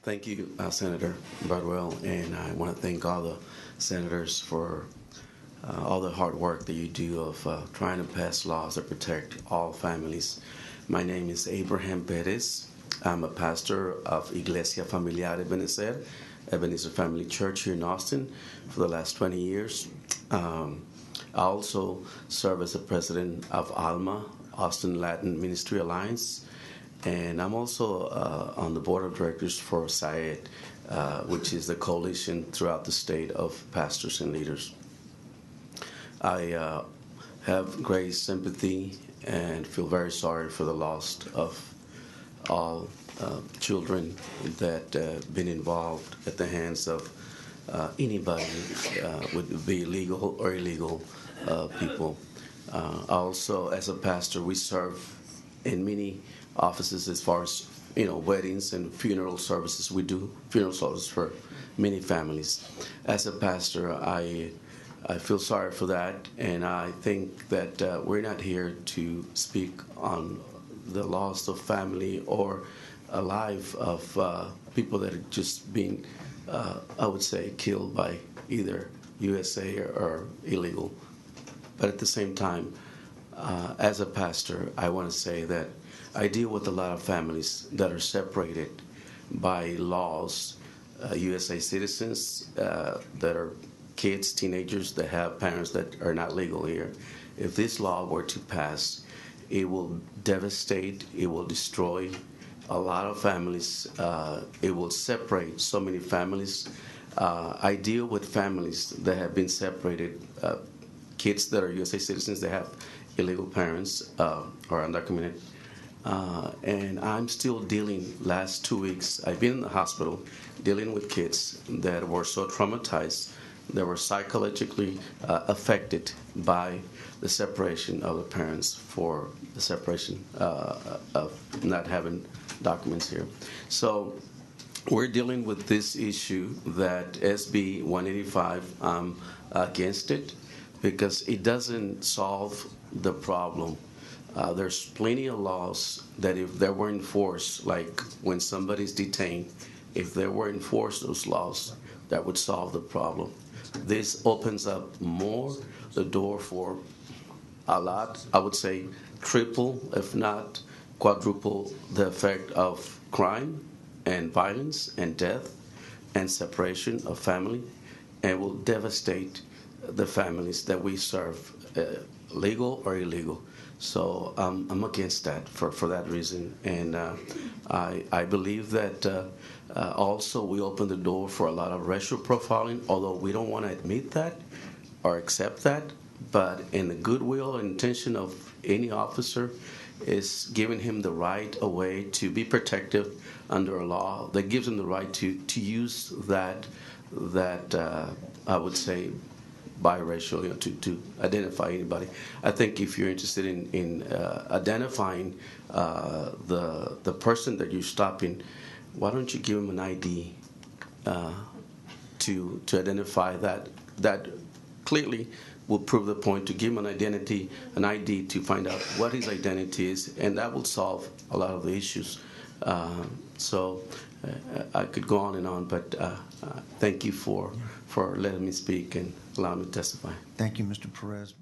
Thank you, Senator Bardwell, and I want to thank all the senators for all the hard work that you do of trying to pass laws that protect all families. My name is Abraham Perez. I'm a pastor of Iglesia Familiar Ebenezer Family Church here in Austin for the last 20 years. I also serve as the president of ALMA, Austin Latin Ministerial Alliance, and I'm also on the board of directors for SAED, which is the coalition throughout the state of pastors and leaders. I have great sympathy and feel very sorry for the loss of all children that been involved at the hands of anybody, would be legal or illegal people. Also, as a pastor, we serve in many offices as far as weddings and funeral services. We do funeral services for many families. As a pastor, I feel sorry for that, and I think that we're not here to speak on the loss of family or a life of people that are just being, I would say, killed by either USA or illegal. But at the same time, as a pastor, I want to say that I deal with a lot of families that are separated by laws, USA citizens that are kids, teenagers that have parents that are not legal here. If this law were to pass, it will devastate, it will destroy a lot of families. It will separate so many families. I deal with families that have been separated, kids that are USA citizens that have illegal parents or undocumented. And I'm still dealing, last 2 weeks, I've been in the hospital dealing with kids that were so traumatized, that were psychologically affected by the separation of the parents for the separation of not having documents here. So we're dealing with this issue that SB 185, I'm against it because it doesn't solve the problem. There's plenty of laws that if they were enforced, like when somebody's detained, if they were enforced, those laws, that would solve the problem. This opens up more the door for a lot, I would say triple, if not quadruple, the effect of crime and violence and death and separation of family, and will devastate the families that we serve, legal or illegal. So I'm against that for that reason, and I believe that also we open the door for a lot of racial profiling, although we don't want to admit that or accept that, but in the goodwill and intention of any officer is giving him the right away to be protected under a law that gives him the right to use that I would say biracial, to identify anybody. I think if you're interested in identifying the person that you're stopping, why don't you give him an ID to identify that clearly will prove the point, to give him an ID to find out what his identity is, and that will solve a lot of the issues. So I could go on and on, but thank you for letting me speak and allowing me to testify. Thank you, Mr. Perez.